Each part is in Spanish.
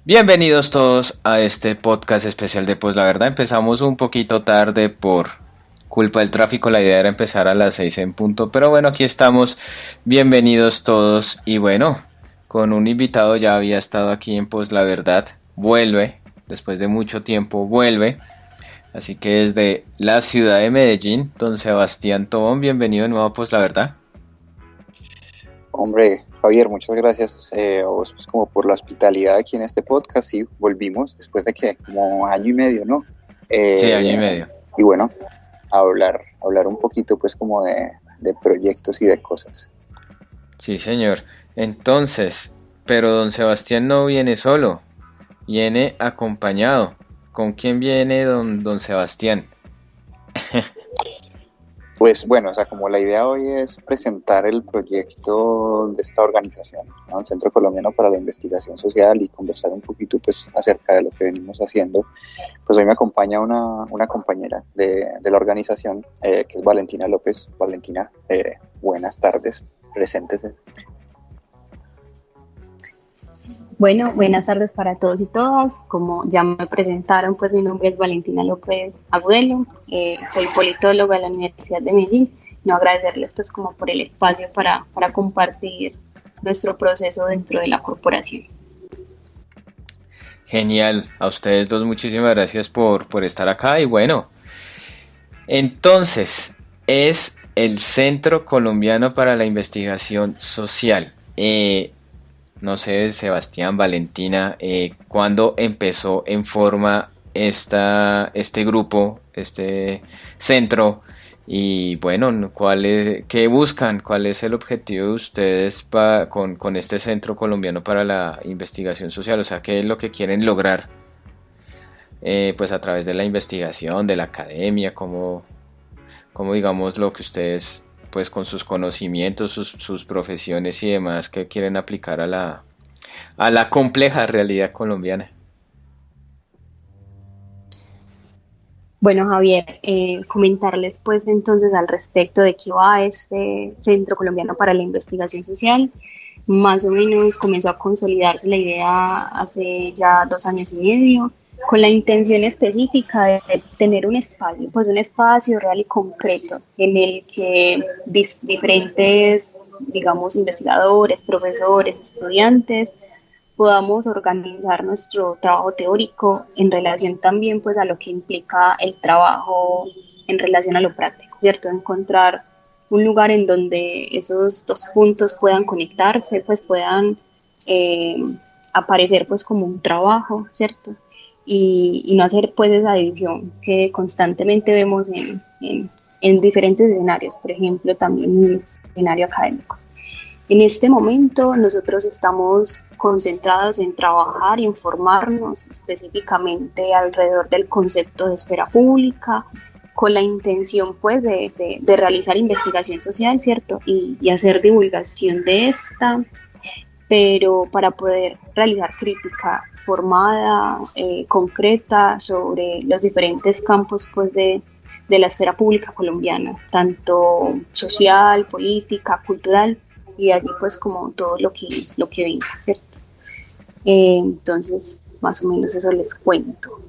Bienvenidos todos a este podcast especial de Pues la Verdad. Empezamos un poquito tarde por culpa del tráfico. La idea era empezar a las 6 en punto, pero bueno, aquí estamos. Bienvenidos todos y bueno, con un invitado. Ya había estado aquí en Pues la Verdad. Vuelve, después de mucho tiempo vuelve. Así que desde la ciudad de Medellín, don Sebastián Tobón, bienvenido de nuevo a Pues la Verdad. Hombre, Javier, muchas gracias a vos pues, como por la hospitalidad aquí en este podcast. Sí, volvimos después de que como año y medio, ¿no? Sí, año y medio. Y bueno, a hablar un poquito pues como de proyectos y de cosas. Sí, señor. Entonces, pero don Sebastián no viene solo, viene acompañado. ¿Con quién viene don Sebastián? Pues bueno, o sea, como la idea hoy es presentar el proyecto de esta organización, ¿no? El Centro Colombiano para la Investigación Social, y conversar un poquito pues acerca de lo que venimos haciendo, pues hoy me acompaña una compañera de la organización, que es Valentina López. Valentina, buenas tardes, preséntese. Bueno, buenas tardes para todos y todas. Como ya me presentaron, pues mi nombre es Valentina López Agudelo, soy politóloga de la Universidad de Medellín. No agradecerles pues como por el espacio para compartir nuestro proceso dentro de la corporación. Genial, a ustedes dos muchísimas gracias por estar acá. Y bueno, entonces es el Centro Colombiano para la Investigación Social. No sé, Sebastián, Valentina, ¿cuándo empezó en forma este grupo, este centro? Y bueno, ¿qué buscan? ¿Cuál es el objetivo de ustedes con este Centro Colombiano para la Investigación Social? O sea, ¿qué es lo que quieren lograr? Pues a través de la investigación, de la academia, como digamos lo que ustedes pues con sus conocimientos, sus profesiones y demás que quieren aplicar a la compleja realidad colombiana. Bueno, Javier, comentarles pues entonces al respecto de qué va este Centro Colombiano para la Investigación Social. Más o menos comenzó a consolidarse la idea hace ya 2 años y medio, con la intención específica de tener un espacio real y concreto en el que diferentes, digamos, investigadores, profesores, estudiantes, podamos organizar nuestro trabajo teórico en relación también pues a lo que implica el trabajo en relación a lo práctico, ¿cierto? Encontrar un lugar en donde esos dos puntos puedan conectarse, pues puedan aparecer pues como un trabajo, ¿cierto? Y no hacer pues esa división que constantemente vemos en diferentes escenarios, por ejemplo también en el escenario académico. En este momento nosotros estamos concentrados en trabajar y en formarnos específicamente alrededor del concepto de esfera pública, con la intención pues de realizar investigación social, ¿cierto? Y hacer divulgación de esta, pero para poder realizar crítica formada, concreta sobre los diferentes campos pues de la esfera pública colombiana, tanto social, política, cultural, y allí pues como todo lo que venga, ¿cierto? Entonces, más o menos eso les cuento.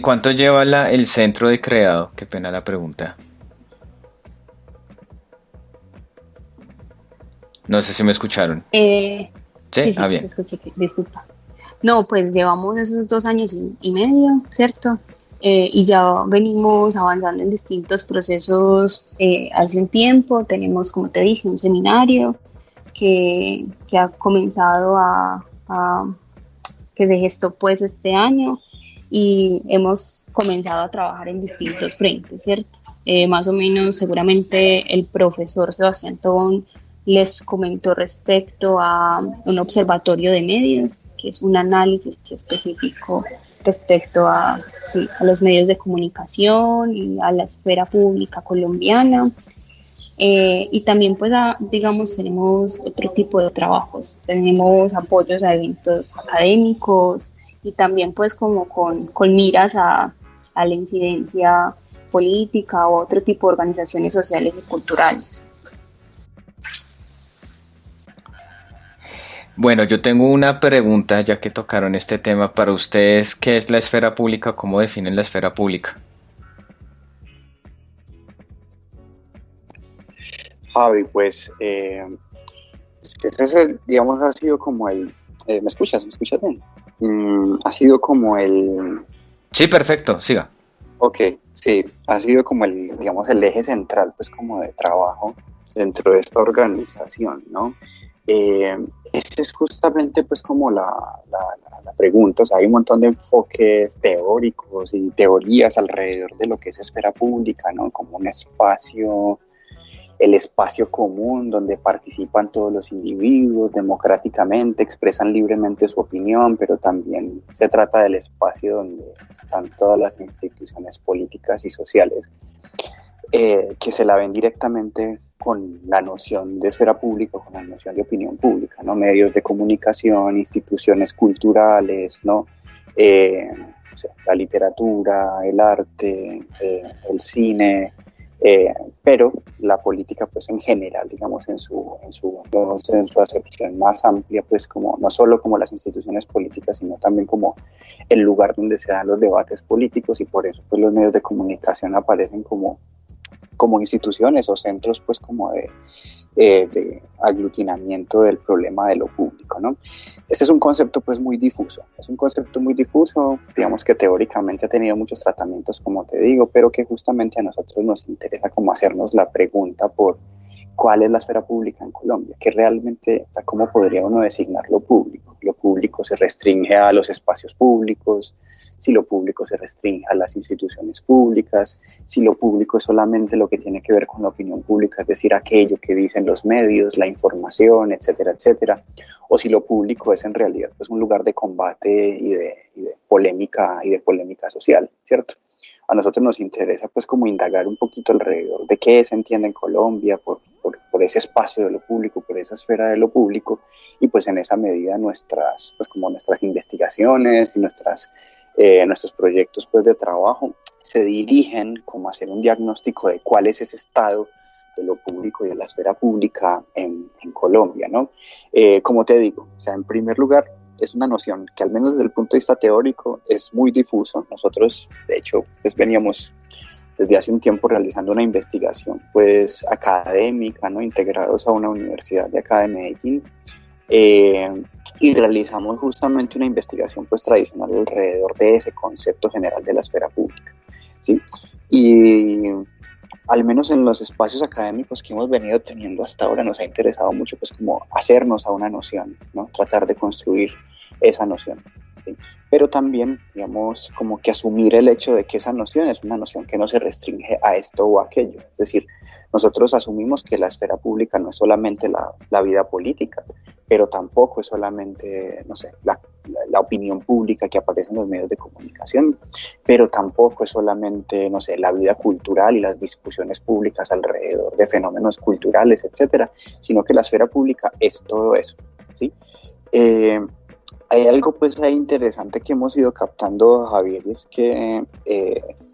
¿Cuánto lleva el centro de creado? Qué pena la pregunta. No sé si me escucharon. ¿Sí? Sí, Ah, bien. te escuché, disculpa. No, pues llevamos esos 2 años y medio, ¿cierto? Y ya venimos avanzando en distintos procesos hace un tiempo. Tenemos, como te dije, un seminario que ha comenzado que se gestó pues este año y hemos comenzado a trabajar en distintos frentes, ¿cierto? Más o menos seguramente el profesor Sebastián Tobón les comentó respecto a un observatorio de medios, que es un análisis específico respecto sí, a los medios de comunicación y a la esfera pública colombiana. Y también, pues, digamos, tenemos otro tipo de trabajos. Tenemos apoyos a eventos académicos y también, pues, como con miras a la incidencia política o otro tipo de organizaciones sociales y culturales. Bueno, yo tengo una pregunta, ya que tocaron este tema. Para ustedes, ¿qué es la esfera pública? ¿Cómo definen la esfera pública? Javi, pues ese es digamos, ha sido como ¿me escuchas? ¿Me escuchas bien? Ha sido como Sí, perfecto, siga. Ok, sí, ha sido como digamos, el eje central, pues como de trabajo dentro de esta organización, ¿no? Esa es justamente pues como la pregunta. O sea, hay un montón de enfoques teóricos y teorías alrededor de lo que es esfera pública, ¿no? Como un espacio, el espacio común donde participan todos los individuos democráticamente, expresan libremente su opinión, pero también se trata del espacio donde están todas las instituciones políticas y sociales que se la ven directamente con la noción de esfera pública, con la noción de opinión pública, ¿no? Medios de comunicación, instituciones culturales, ¿no? O sea, la literatura, el arte, el cine, pero la política pues en general, digamos, en su acepción más amplia, pues como no solo como las instituciones políticas, sino también como el lugar donde se dan los debates políticos, y por eso pues los medios de comunicación aparecen como instituciones o centros pues como de aglutinamiento del problema de lo público, ¿no? Este es un concepto pues muy difuso, digamos que teóricamente ha tenido muchos tratamientos, como te digo, pero que justamente a nosotros nos interesa como hacernos la pregunta por cuál es la esfera pública en Colombia, que realmente, o sea, cómo podría uno designar lo público. Lo público se restringe a los espacios públicos, si lo público se restringe a las instituciones públicas, si lo público es solamente lo que tiene que ver con la opinión pública, es decir, aquello que dicen los medios, la información, etcétera, etcétera, o si lo público es en realidad pues un lugar de combate y de polémica social, ¿cierto? A nosotros nos interesa pues como indagar un poquito alrededor de qué se entiende en Colombia por ese espacio de lo público, por esa esfera de lo público, y pues en esa medida nuestras investigaciones y nuestros proyectos pues de trabajo se dirigen como a hacer un diagnóstico de cuál es ese estado de lo público y de la esfera pública en Colombia, ¿no? Como te digo, o sea, en primer lugar, es una noción que al menos desde el punto de vista teórico es muy difuso. Nosotros, de hecho, pues veníamos desde hace un tiempo realizando una investigación pues académica, ¿no? Integrados a una universidad de acá de Medellín, y realizamos justamente una investigación pues tradicional alrededor de ese concepto general de la esfera pública, ¿sí? Y al menos en los espacios académicos que hemos venido teniendo hasta ahora nos ha interesado mucho pues como hacernos a una noción, ¿no? Tratar de construir esa noción. ¿sí? Pero también, digamos, como que asumir el hecho de que esa noción es una noción que no se restringe a esto o aquello. Es decir, nosotros asumimos que la esfera pública no es solamente la vida política, pero tampoco es solamente, no sé, la opinión pública que aparece en los medios de comunicación, pero tampoco es solamente, no sé, la vida cultural y las discusiones públicas alrededor de fenómenos culturales, etcétera, sino que la esfera pública es todo eso, ¿sí? Hay algo pues ahí interesante que hemos ido captando, Javier, y es que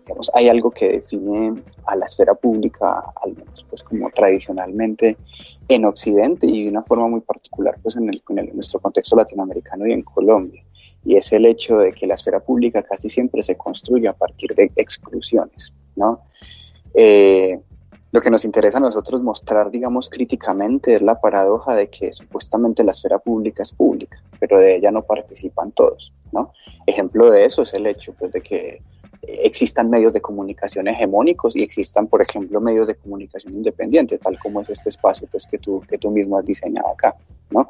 digamos, hay algo que define a la esfera pública, al menos pues como tradicionalmente en Occidente y de una forma muy particular pues en nuestro contexto latinoamericano y en Colombia, y es el hecho de que la esfera pública casi siempre se construye a partir de exclusiones, ¿no? Lo que nos interesa a nosotros mostrar, digamos, críticamente es la paradoja de que supuestamente la esfera pública es pública, pero de ella no participan todos, ¿no? Ejemplo de eso es el hecho, pues, de que existan medios de comunicación hegemónicos y existan, por ejemplo, medios de comunicación independientes, tal como es este espacio, pues, que tú mismo has diseñado acá, ¿no?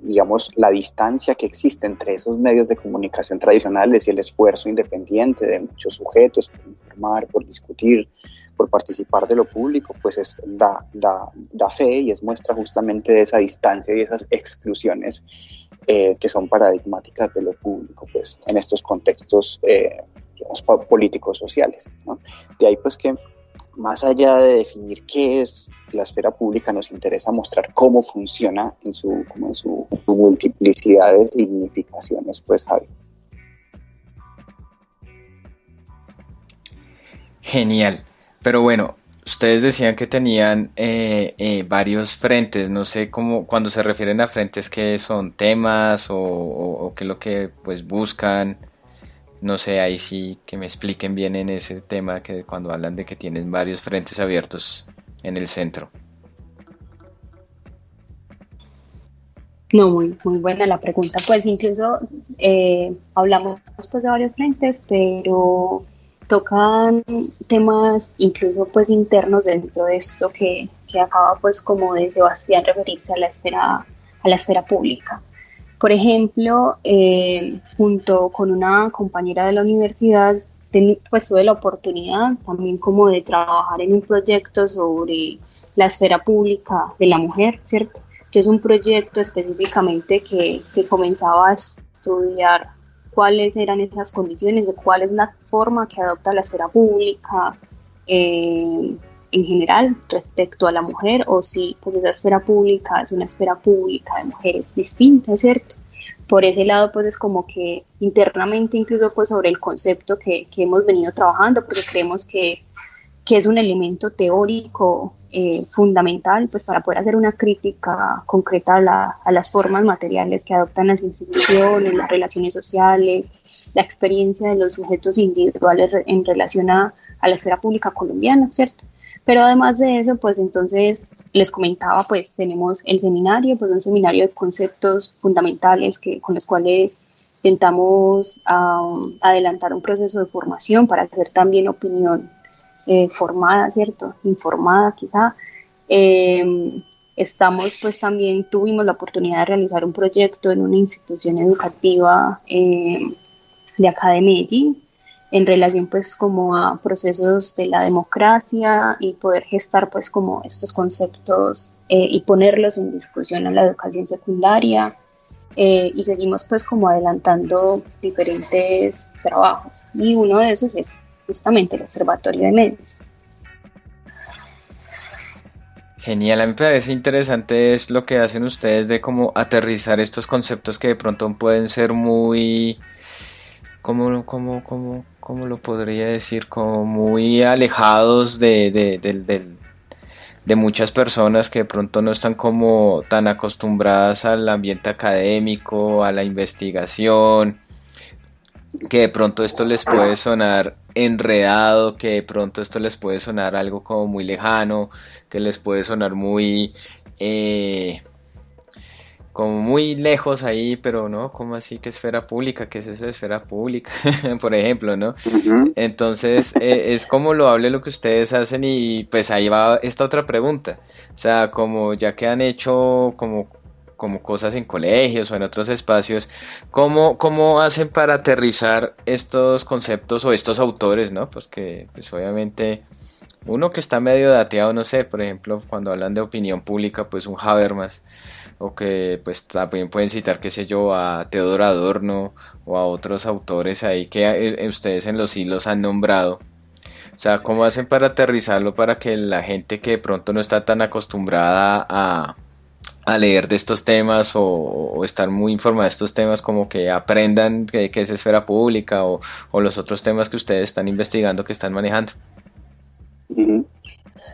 Digamos, la distancia que existe entre esos medios de comunicación tradicionales y el esfuerzo independiente de muchos sujetos por informar, por discutir, por participar de lo público, pues da fe y es muestra justamente de esa distancia y esas exclusiones que son paradigmáticas de lo público, pues en estos contextos digamos, políticos sociales, ¿no? De ahí pues que más allá de definir qué es la esfera pública, nos interesa mostrar cómo funciona en su multiplicidad de significaciones, pues, Javi. Genial. Pero bueno, ustedes decían que tenían varios frentes. No sé cómo, cuando se refieren a frentes, ¿qué son temas o qué es lo que pues buscan? No sé, ahí sí que me expliquen bien en ese tema que cuando hablan de que tienen varios frentes abiertos en el centro. No, muy buena la pregunta. Pues incluso hablamos pues de varios frentes, pero tocan temas incluso pues internos dentro de esto que acaba pues como de Sebastián referirse a la esfera pública. Por ejemplo, junto con una compañera de la universidad, pues tuve la oportunidad también como de trabajar en un proyecto sobre la esfera pública de la mujer, ¿cierto? Que es un proyecto específicamente que comenzaba a estudiar cuáles eran esas condiciones, de cuál es la forma que adopta la esfera pública en general respecto a la mujer, o si pues esa esfera pública es una esfera pública de mujeres distinta, ¿cierto? Por ese lado pues es como que internamente incluso pues sobre el concepto que hemos venido trabajando, porque creemos que es un elemento teórico fundamental pues para poder hacer una crítica concreta a las formas materiales que adoptan las instituciones, las relaciones sociales, la experiencia de los sujetos individuales en relación a la esfera pública colombiana, ¿cierto? Pero además de eso, pues entonces les comentaba, pues tenemos el seminario, pues un seminario de conceptos fundamentales con los cuales intentamos adelantar un proceso de formación para hacer también opinión formada, ¿cierto? Informada quizá. Estamos pues también tuvimos la oportunidad de realizar un proyecto en una institución educativa de acá de Medellín en relación pues como a procesos de la democracia y poder gestar pues como estos conceptos y ponerlos en discusión en la educación secundaria y seguimos pues como adelantando diferentes trabajos y uno de esos es justamente el Observatorio de Medios. Genial, a mí me parece interesante es lo que hacen ustedes de cómo aterrizar estos conceptos que de pronto pueden ser muy, ¿cómo lo podría decir? Como muy alejados de muchas personas que de pronto no están como tan acostumbradas al ambiente académico, a la investigación, que de pronto esto les puede sonar enredado, que de pronto esto les puede sonar algo como muy lejano, que les puede sonar muy como muy lejos ahí, pero no, ¿cómo así que esfera pública? ¿Qué es eso de esfera pública? Por ejemplo, ¿no? Uh-huh. Entonces, es como lo hable lo que ustedes hacen y pues ahí va esta otra pregunta. O sea, como ya que han hecho como como cosas en colegios o en otros espacios, ¿cómo hacen para aterrizar estos conceptos o estos autores, ¿no? Pues que pues obviamente uno que está medio dateado, no sé, por ejemplo, cuando hablan de opinión pública, pues un Habermas, o que pues también pueden citar, qué sé yo, a Teodoro Adorno o a otros autores ahí que ustedes en los hilos han nombrado. O sea, ¿cómo hacen para aterrizarlo para que la gente que de pronto no está tan acostumbrada a leer de estos temas o estar muy informada de estos temas, como que aprendan qué es esfera pública o los otros temas que ustedes están investigando, que están manejando? Ujú.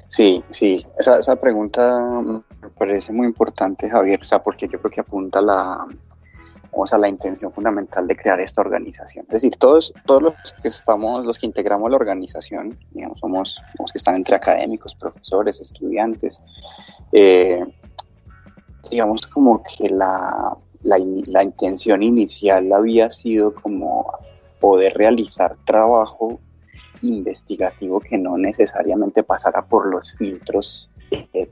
Sí, sí, esa pregunta me parece muy importante, Javier, o sea, porque yo creo que apunta vamos, a la intención fundamental de crear esta organización. Es decir, todos los que integramos la organización, digamos, somos que están entre académicos, profesores, estudiantes, eh, digamos como que la intención inicial había sido como poder realizar trabajo investigativo que no necesariamente pasara por los filtros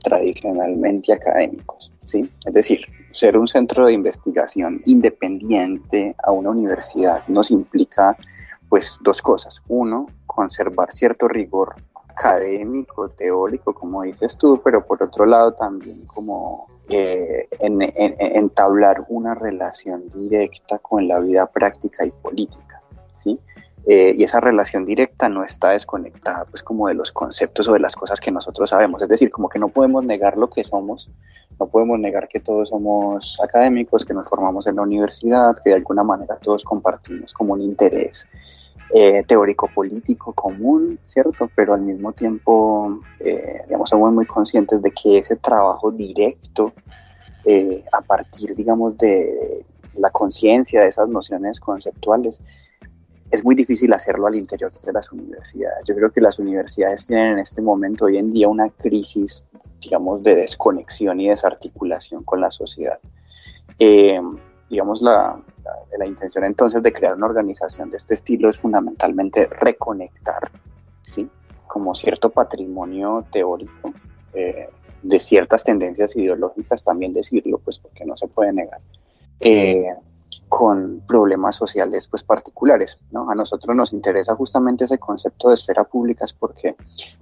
tradicionalmente académicos, ¿sí? Es decir, ser un centro de investigación independiente a una universidad nos implica pues dos cosas. Uno, conservar cierto rigor académico, teórico, como dices tú, pero por otro lado también como entablar una relación directa con la vida práctica y política, ¿sí? Y esa relación directa no está desconectada pues como de los conceptos o de las cosas que nosotros sabemos, es decir, como que no podemos negar lo que somos, no podemos negar que todos somos académicos, que nos formamos en la universidad, que de alguna manera todos compartimos como un interés teórico-político común, ¿cierto? Pero al mismo tiempo, digamos, somos muy conscientes de que ese trabajo directo a partir, digamos, de la conciencia de esas nociones conceptuales, es muy difícil hacerlo al interior de las universidades. Yo creo que las universidades tienen en este momento, hoy en día, una crisis, digamos, de desconexión y desarticulación con la sociedad. Digamos, la intención entonces de crear una organización de este estilo es fundamentalmente reconectar, ¿sí? Como cierto patrimonio teórico de ciertas tendencias ideológicas, también decirlo, pues porque no se puede negar, con problemas sociales pues particulares, ¿no? A nosotros nos interesa justamente ese concepto de esfera pública, es porque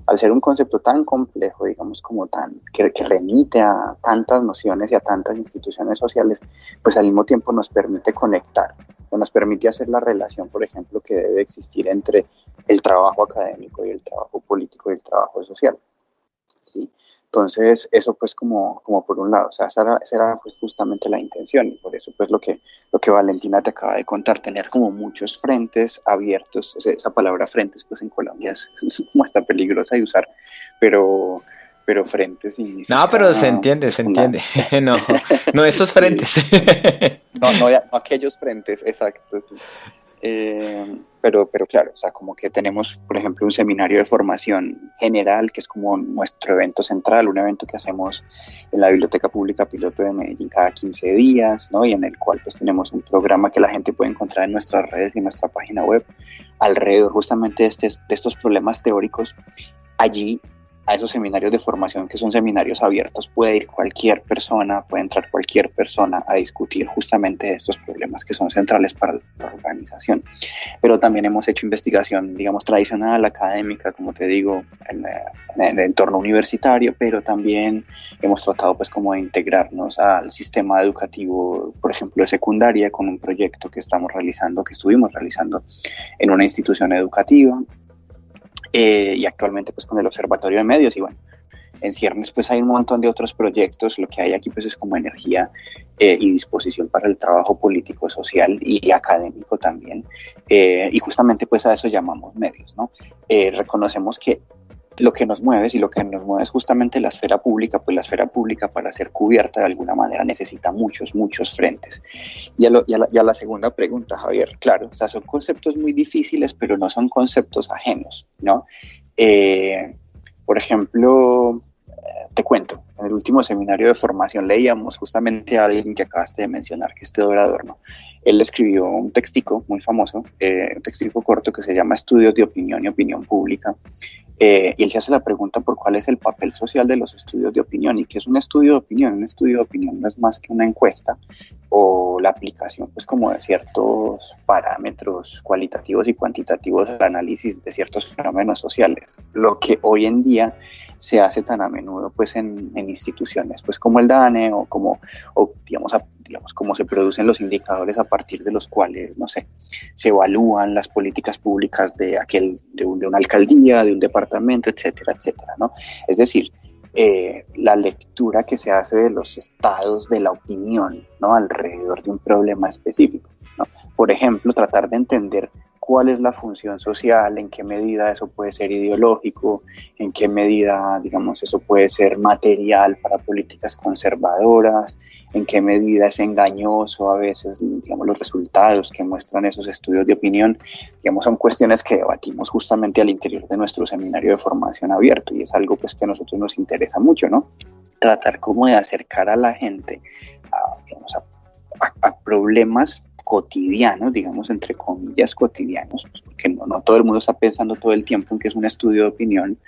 al ser un concepto tan complejo, digamos, como que remite a tantas nociones y a tantas instituciones sociales, pues al mismo tiempo nos permite conectar, o nos permite hacer la relación, por ejemplo, que debe existir entre el trabajo académico y el trabajo político y el trabajo social, ¿sí? Entonces, eso pues como por un lado, o sea, esa era pues justamente la intención, y por eso pues lo que Valentina te acaba de contar, tener como muchos frentes abiertos. Esa palabra frentes pues en Colombia es como hasta peligrosa de usar, pero frentes significa No, pero se entiende, se pues entiende. No, no esos sí, frentes. no aquellos frentes, exacto, sí. Pero claro, o sea, como que tenemos, por ejemplo, un seminario de formación general, que es como nuestro evento central, un evento que hacemos en la Biblioteca Pública Piloto de Medellín cada 15 días, ¿no? Y en el cual pues tenemos un programa que la gente puede encontrar en nuestras redes y en nuestra página web, alrededor justamente de estos problemas teóricos. Allí, a esos seminarios de formación, que son seminarios abiertos, puede ir cualquier persona, puede entrar cualquier persona a discutir justamente estos problemas que son centrales para la organización. Pero también hemos hecho investigación, digamos, tradicional, académica, como te digo, en el entorno universitario, pero también hemos tratado pues como de integrarnos al sistema educativo, por ejemplo, de secundaria, con un proyecto que estuvimos realizando en una institución educativa, y actualmente pues con el Observatorio de Medios. Y bueno, en ciernes pues hay un montón de otros proyectos. Lo que hay aquí pues es como energía y disposición para el trabajo político, social y académico también, y justamente pues a eso llamamos medios, ¿no? Reconocemos que lo que nos mueve, si lo que nos mueve es justamente la esfera pública, pues la esfera pública, para ser cubierta de alguna manera, necesita muchos frentes. Y a la segunda pregunta, Javier, claro, o sea, son conceptos muy difíciles, pero no son conceptos ajenos, ¿no? Por ejemplo, te cuento, en el último seminario de formación leíamos justamente a alguien que acabaste de mencionar, que es Teodoro Adorno. Él escribió un textico muy famoso, un textico corto que se llama Estudios de Opinión y Opinión Pública, Y él se hace la pregunta por cuál es el papel social de los estudios de opinión. ¿Y qué es un estudio de opinión? Un estudio de opinión no es más que una encuesta o la aplicación pues como de ciertos parámetros cualitativos y cuantitativos al análisis de ciertos fenómenos sociales. Lo que hoy en día se hace tan a menudo pues en instituciones pues como el DANE o digamos cómo se producen los indicadores a partir de los cuales, no sé, se evalúan las políticas públicas de una alcaldía, de un departamento, etcétera, etcétera, ¿no? Es decir, la lectura que se hace de los estados de la opinión, ¿no? Alrededor de un problema específico, ¿no? Por ejemplo, tratar de entender cuál es la función social, en qué medida eso puede ser ideológico, en qué medida, digamos, eso puede ser material para políticas conservadoras, en qué medida es engañoso a veces, digamos, los resultados que muestran esos estudios de opinión, digamos, son cuestiones que debatimos justamente al interior de nuestro seminario de formación abierto y es algo pues que a nosotros nos interesa mucho, ¿no? Tratar como de acercar a la gente digamos, a problemas cotidianos, digamos entre comillas cotidianos, pues porque no todo el mundo está pensando todo el tiempo en que es un estudio de opinión,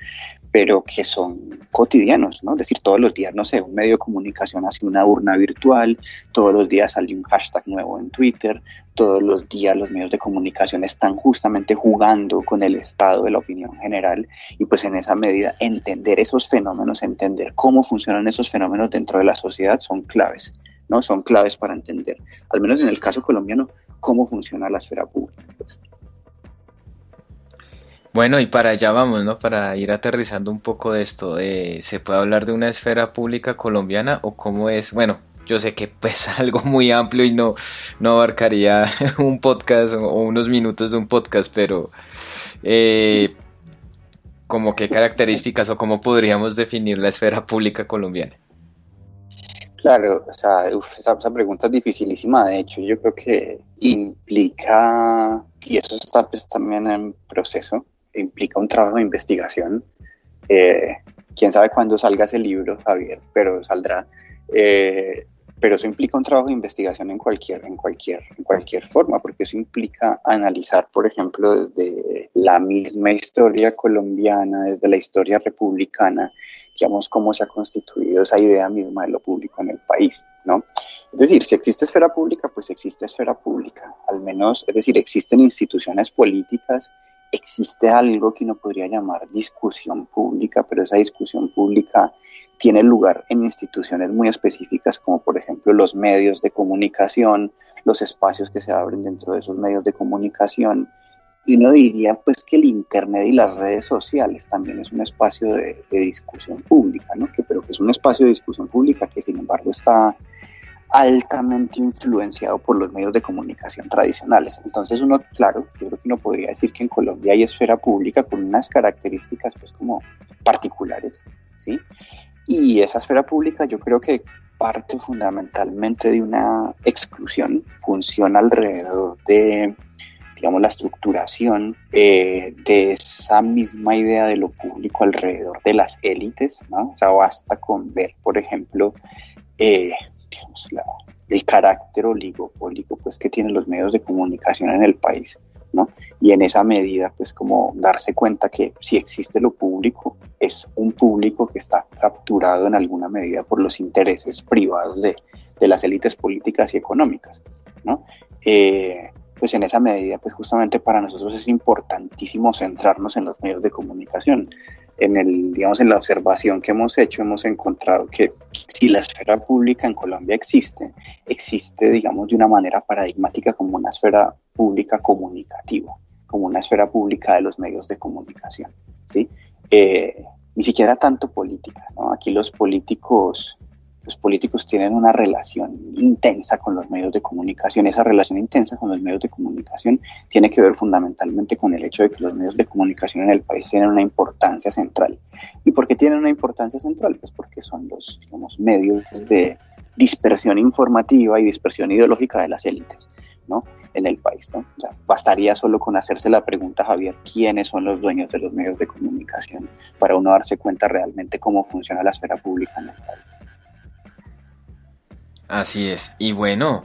pero que son cotidianos, ¿no? Es decir, todos los días, no sé, un medio de comunicación hace una urna virtual, todos los días sale un hashtag nuevo en Twitter, todos los días los medios de comunicación están justamente jugando con el estado de la opinión general y pues en esa medida entender esos fenómenos, entender cómo funcionan esos fenómenos dentro de la sociedad son claves, ¿no? Son claves para entender, al menos en el caso colombiano, cómo funciona la esfera pública, pues. Bueno, y para allá vamos, ¿no? Para ir aterrizando un poco de esto, ¿se puede hablar de una esfera pública colombiana o cómo es? Bueno, yo sé que pues algo muy amplio y no abarcaría un podcast o unos minutos de un podcast, pero eh, ¿como qué características o cómo podríamos definir la esfera pública colombiana? Claro, o sea, esa pregunta es dificilísima, de hecho, yo creo que implica, y eso está pues, también en proceso, implica un trabajo de investigación. Eh, Quién sabe cuándo salga ese libro, Javier, pero saldrá. Eh, pero eso implica un trabajo de investigación en cualquier forma, porque eso implica analizar, por ejemplo, desde la misma historia colombiana, desde la historia republicana, digamos, cómo se ha constituido esa idea misma de lo público en el país, ¿no? Es decir, si existe esfera pública, pues existe esfera pública, al menos, es decir, existen instituciones políticas, existe algo que uno podría llamar discusión pública, pero esa discusión pública tiene lugar en instituciones muy específicas, como por ejemplo los medios de comunicación, los espacios que se abren dentro de esos medios de comunicación. Y uno diría pues que el Internet y las redes sociales también es un espacio de discusión pública, ¿no? Pero que es un espacio de discusión pública que sin embargo está altamente influenciado por los medios de comunicación tradicionales. Entonces uno, claro, yo creo que uno podría decir que en Colombia hay esfera pública con unas características pues como particulares, ¿sí? Y esa esfera pública yo creo que parte fundamentalmente de una exclusión, funciona alrededor de, digamos, la estructuración de esa misma idea de lo público alrededor de las élites, ¿no? O sea, basta con ver, por ejemplo, digamos, el carácter oligopólico pues, que tienen los medios de comunicación en el país, ¿no? Y en esa medida, pues como darse cuenta que si existe lo público, es un público que está capturado en alguna medida por los intereses privados de las élites políticas y económicas, ¿no? Pues en esa medida, pues justamente para nosotros es importantísimo centrarnos en los medios de comunicación. Digamos, en la observación que hemos hecho, hemos encontrado que si la esfera pública en Colombia existe, digamos, de una manera paradigmática como una esfera pública comunicativa, como una esfera pública de los medios de comunicación, ¿sí? Ni siquiera tanto política, ¿no? Aquí los políticos tienen una relación intensa con los medios de comunicación. Esa relación intensa con los medios de comunicación tiene que ver fundamentalmente con el hecho de que los medios de comunicación en el país tienen una importancia central. ¿Y por qué tienen una importancia central? Pues porque son los, digamos, medios de dispersión informativa y dispersión ideológica de las élites, ¿no? En el país, ¿no? O sea, bastaría solo con hacerse la pregunta, Javier, ¿quiénes son los dueños de los medios de comunicación? Para uno darse cuenta realmente cómo funciona la esfera pública en el país. Así es. Y bueno,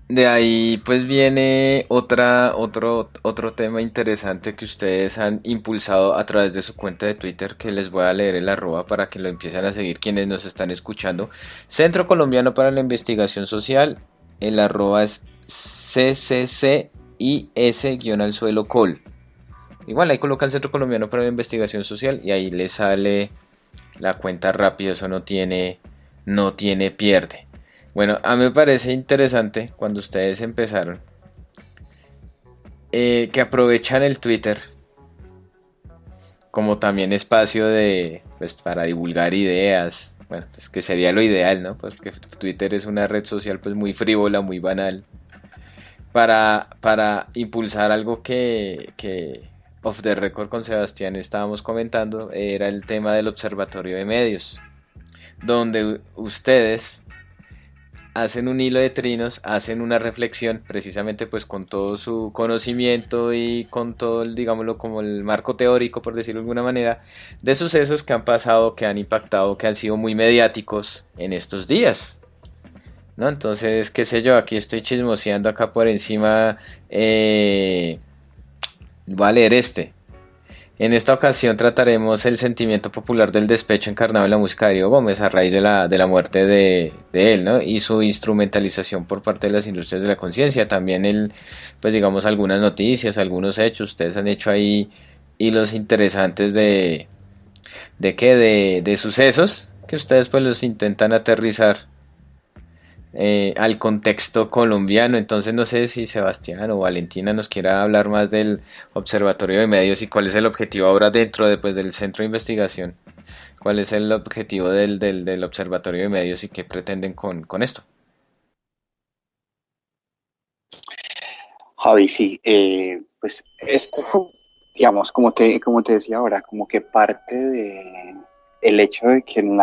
De ahí pues viene otro tema interesante que ustedes han impulsado a través de su cuenta de Twitter, que les voy a leer el arroba para que lo empiecen a seguir quienes nos están escuchando. Centro Colombiano para la Investigación Social, el arroba es cccis-al-suelo-col. Igual ahí colocan Centro Colombiano para la Investigación Social y ahí les sale la cuenta rápido, eso no tiene pierde. Bueno, a mí me parece interesante cuando ustedes empezaron, que aprovechan el Twitter como también espacio de, pues, para divulgar ideas. Bueno, pues que sería lo ideal, ¿no? Pues que Twitter es una red social pues muy frívola, muy banal, para impulsar algo que off the record con Sebastián estábamos comentando, era el tema del observatorio de medios, donde ustedes hacen un hilo de trinos, hacen una reflexión precisamente pues con todo su conocimiento y con todo el, digámoslo, como el marco teórico, por decirlo de alguna manera, de sucesos que han pasado, que han impactado, que han sido muy mediáticos en estos días, ¿no? Entonces, qué sé yo, aquí estoy chismoseando acá por encima, voy a leer este. En esta ocasión trataremos el sentimiento popular del despecho encarnado en la música de Diego Gómez a raíz de la muerte de él, ¿no? Y su instrumentalización por parte de las industrias de la conciencia. También pues digamos, algunas noticias, algunos hechos. Ustedes han hecho ahí hilos interesantes de sucesos que ustedes pues los intentan aterrizar al contexto colombiano. Entonces no sé si Sebastián o Valentina nos quiera hablar más del Observatorio de Medios y cuál es el objetivo ahora dentro del centro de investigación. ¿Cuál es el objetivo del Observatorio de Medios y qué pretenden con esto? Javi, sí, pues esto fue, digamos, como te decía ahora, como que parte de el hecho de que en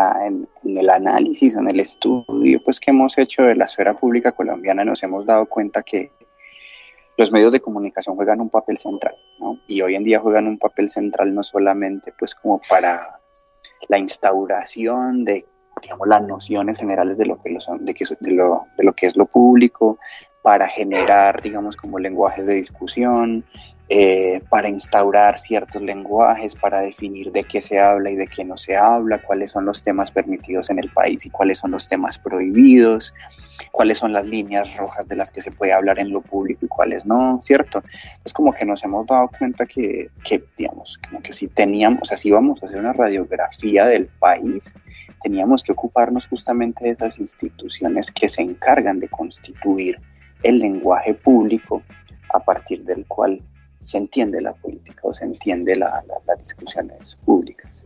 el análisis, en el estudio pues que hemos hecho de la esfera pública colombiana nos hemos dado cuenta que los medios de comunicación juegan un papel central, ¿no? Y hoy en día juegan un papel central no solamente pues como para la instauración de, digamos, las nociones generales de lo que lo son, de lo que es lo público, para generar, digamos, como lenguajes de discusión, para instaurar ciertos lenguajes, para definir de qué se habla y de qué no se habla, cuáles son los temas permitidos en el país y cuáles son los temas prohibidos, cuáles son las líneas rojas de las que se puede hablar en lo público y cuáles no, ¿cierto? Es como que nos hemos dado cuenta que digamos, como que si teníamos, o sea, si íbamos a hacer una radiografía del país, teníamos que ocuparnos justamente de esas instituciones que se encargan de constituir el lenguaje público a partir del cual se entiende la política o se entiende las discusiones públicas.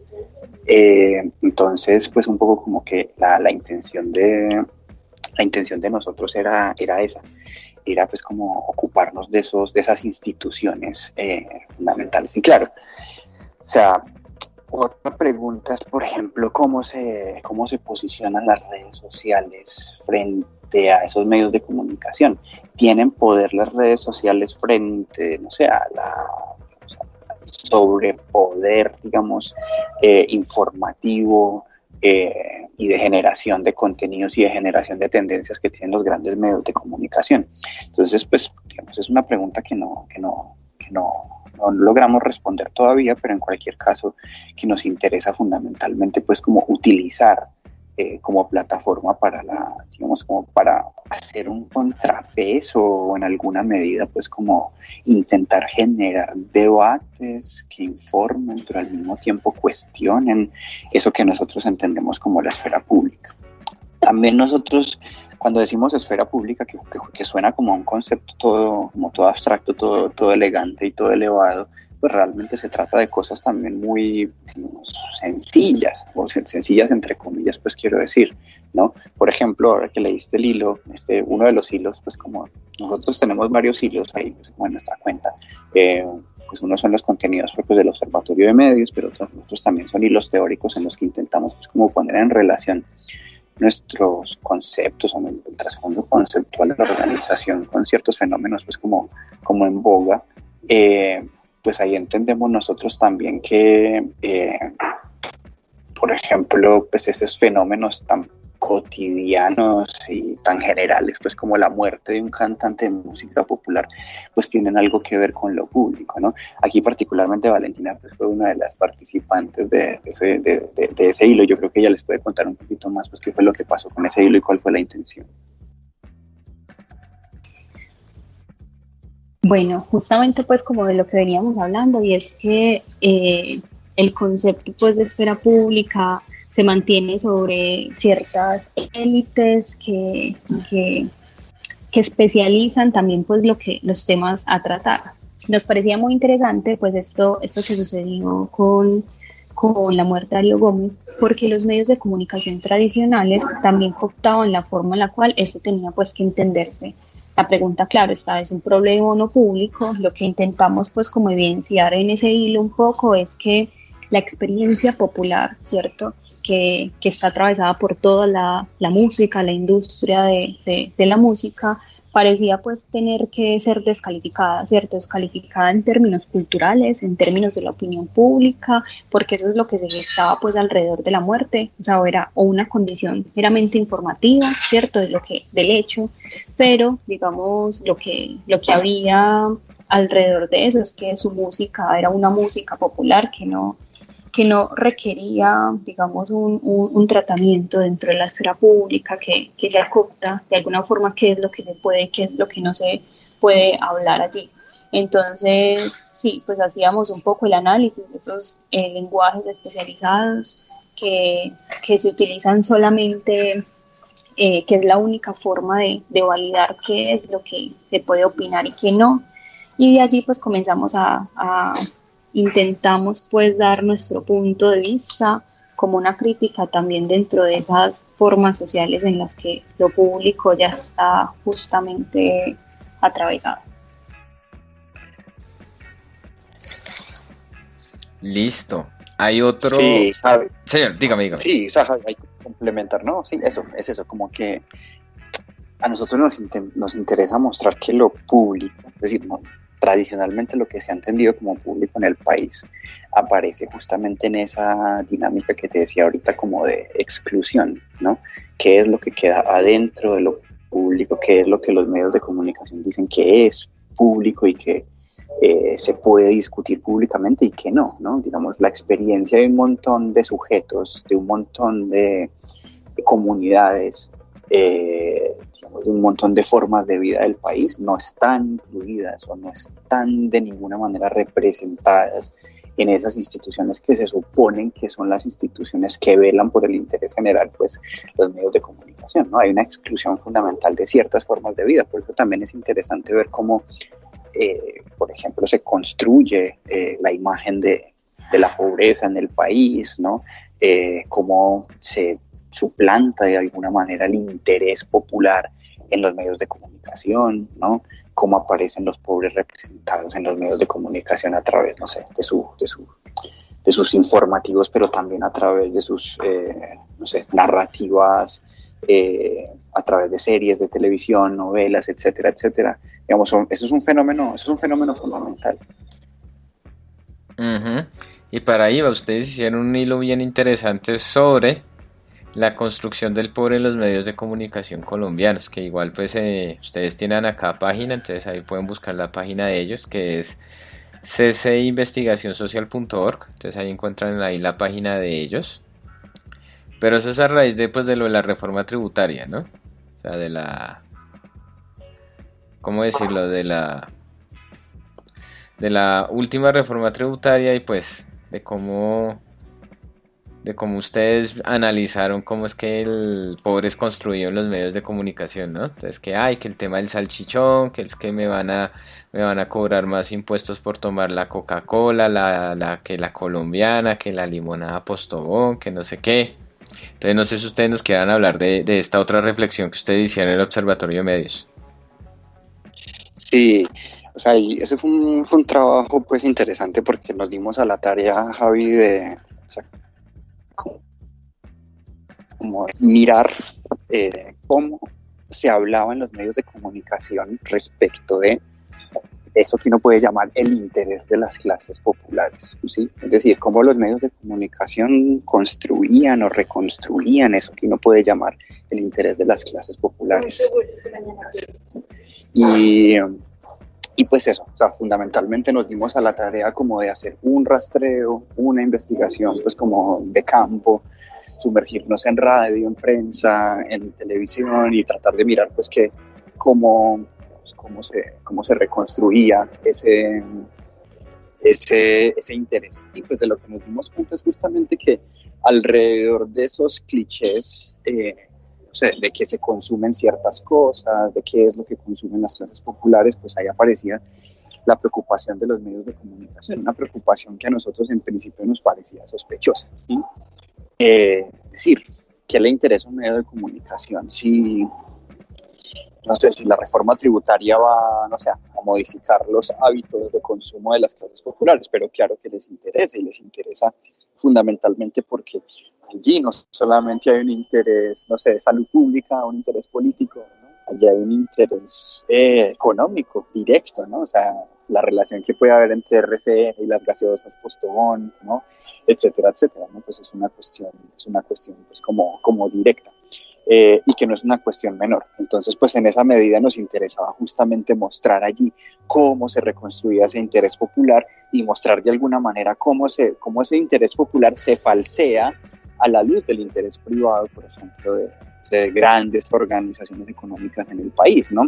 Entonces, pues un poco como que la intención de nosotros era esa, era pues como ocuparnos de esas instituciones fundamentales. Y claro, o sea, otra pregunta es, por ejemplo, cómo se posicionan las redes sociales frente a esos medios de comunicación. ¿Tienen poder las redes sociales frente, no sé, sobrepoder, digamos, informativo y de generación de contenidos y de generación de tendencias que tienen los grandes medios de comunicación? Entonces, pues, digamos, es una pregunta que no logramos responder todavía, pero en cualquier caso que nos interesa fundamentalmente pues como utilizar como plataforma para digamos como para hacer un contrapeso o en alguna medida pues como intentar generar debates que informen pero al mismo tiempo cuestionen eso que nosotros entendemos como la esfera pública. También nosotros, cuando decimos esfera pública, que suena como un concepto todo abstracto, todo elegante y todo elevado, pues realmente se trata de cosas también muy, digamos, sencillas, o sencillas entre comillas, pues quiero decir, ¿no? Por ejemplo, ahora que leíste el hilo, uno de los hilos, pues como nosotros tenemos varios hilos ahí, pues, como en nuestra cuenta, pues unos son los contenidos propios del Observatorio de Medios, pero otros también son hilos teóricos en los que intentamos pues como poner en relación nuestros conceptos o el trasfondo conceptual de la organización con ciertos fenómenos pues como en boga. Pues ahí entendemos nosotros también que por ejemplo pues esos fenómenos tan cotidianos y tan generales, pues como la muerte de un cantante de música popular, pues tienen algo que ver con lo público, ¿no? Aquí particularmente Valentina pues fue una de las participantes de ese hilo. Yo creo que ella les puede contar un poquito más pues qué fue lo que pasó con ese hilo y cuál fue la intención. Bueno, justamente pues como de lo que veníamos hablando, y es que el concepto pues de esfera pública se mantiene sobre ciertas élites que, que especializan también pues los temas a tratar. Nos parecía muy interesante pues esto que sucedió con la muerte de Darío Gómez, porque los medios de comunicación tradicionales también cooptaban la forma en la cual esto tenía pues que entenderse. La pregunta, claro, está, es un problema no público. Lo que intentamos pues como evidenciar en ese hilo un poco es que la experiencia popular, ¿cierto? Que está atravesada por toda la música, la industria de la música, parecía pues tener que ser descalificada, ¿cierto? Descalificada en términos culturales, en términos de la opinión pública, porque eso es lo que se gestaba pues alrededor de la muerte, o sea, era o una condición meramente informativa, ¿cierto? Del hecho, pero digamos lo que había alrededor de eso es que su música era una música popular que no requería, digamos, un tratamiento dentro de la esfera pública, que se acopta de alguna forma qué es lo que se puede, qué es lo que no se puede hablar allí. Entonces, sí, pues hacíamos un poco el análisis de esos lenguajes especializados que se utilizan solamente, que es la única forma de validar qué es lo que se puede opinar y qué no. Y de allí pues comenzamos intentamos pues dar nuestro punto de vista como una crítica también dentro de esas formas sociales en las que lo público ya está justamente atravesado. Listo. Hay otro... Sí, Javi. Señor, dígame. Sí, o sea, hay que complementar, ¿no? Sí, eso, es eso, como que a nosotros nos interesa mostrar que lo público, es decir, no, tradicionalmente lo que se ha entendido como público en el país aparece justamente en esa dinámica que te decía ahorita como de exclusión, ¿no? ¿Qué es lo que queda adentro de lo público? ¿Qué es lo que los medios de comunicación dicen que es público y que se puede discutir públicamente y que no, ¿no? Digamos, la experiencia de un montón de sujetos, de un montón de comunidades, digamos, de un montón de formas de vida del país no están incluidas o no están de ninguna manera representadas en esas instituciones que se suponen que son las instituciones que velan por el interés general, pues los medios de comunicación, ¿no? Hay una exclusión fundamental de ciertas formas de vida, por eso también es interesante ver cómo, por ejemplo, se construye la imagen de la pobreza en el país, ¿no? Cómo se suplanta de alguna manera el interés popular en los medios de comunicación, ¿no? Cómo aparecen los pobres representados en los medios de comunicación a través, no sé, de sus informativos, pero también a través de sus, no sé, narrativas, a través de series de televisión, novelas, etcétera, etcétera. Digamos, eso es un fenómeno fundamental. Uh-huh. Y para IVA, ustedes hicieron un hilo bien interesante sobre la construcción del pobre en los medios de comunicación colombianos, que igual pues ustedes tienen acá página, entonces ahí pueden buscar la página de ellos, que es ccinvestigacionsocial.org, entonces ahí encuentran ahí la página de ellos, pero eso es a raíz de, pues, de lo de la reforma tributaria, ¿no? O sea, de la... ¿Cómo decirlo? De la última reforma tributaria y pues de cómo ustedes analizaron cómo es que el pobre es construido en los medios de comunicación, ¿no? Entonces que el tema del salchichón, que es que me van a cobrar más impuestos por tomar la Coca-Cola, que la colombiana, que la limonada Postobón, que no sé qué. Entonces no sé si ustedes nos quieran hablar de esta otra reflexión que ustedes hicieron en el Observatorio de Medios. Sí, o sea, y ese fue un trabajo pues interesante porque nos dimos a la tarea, Javi, de, o sea, como mirar cómo se hablaba en los medios de comunicación respecto de eso que uno puede llamar el interés de las clases populares, ¿sí? Es decir, cómo los medios de comunicación construían o reconstruían eso que uno puede llamar el interés de las clases populares. Y pues eso, o sea, fundamentalmente nos dimos a la tarea como de hacer un rastreo, una investigación pues como de campo, sumergirnos en radio, en prensa, en televisión y tratar de mirar pues que cómo se reconstruía ese interés. Y pues de lo que nos dimos cuenta es justamente que alrededor de esos clichés, o sea, de que se consumen ciertas cosas, de qué es lo que consumen las clases populares, pues ahí aparecía la preocupación de los medios de comunicación, una preocupación que a nosotros en principio nos parecía sospechosa, ¿sí? Es decir, ¿qué le interesa a un medio de comunicación si, no sé, si la reforma tributaria va, no sé, a modificar los hábitos de consumo de las clases populares? Pero claro que les interesa, y les interesa fundamentalmente porque allí no solamente hay un interés, no sé, de salud pública, un interés político, ¿no? Allí hay un interés económico directo, ¿no? O sea, la relación que puede haber entre RCE y las gaseosas Postobón, ¿no? Etcétera, etcétera, ¿no? Pues es una cuestión pues como directa. Y que no es una cuestión menor. Entonces, pues en esa medida nos interesaba justamente mostrar allí cómo se reconstruía ese interés popular y mostrar de alguna manera cómo ese interés popular se falsea a la luz del interés privado, por ejemplo, de grandes organizaciones económicas en el país, ¿no?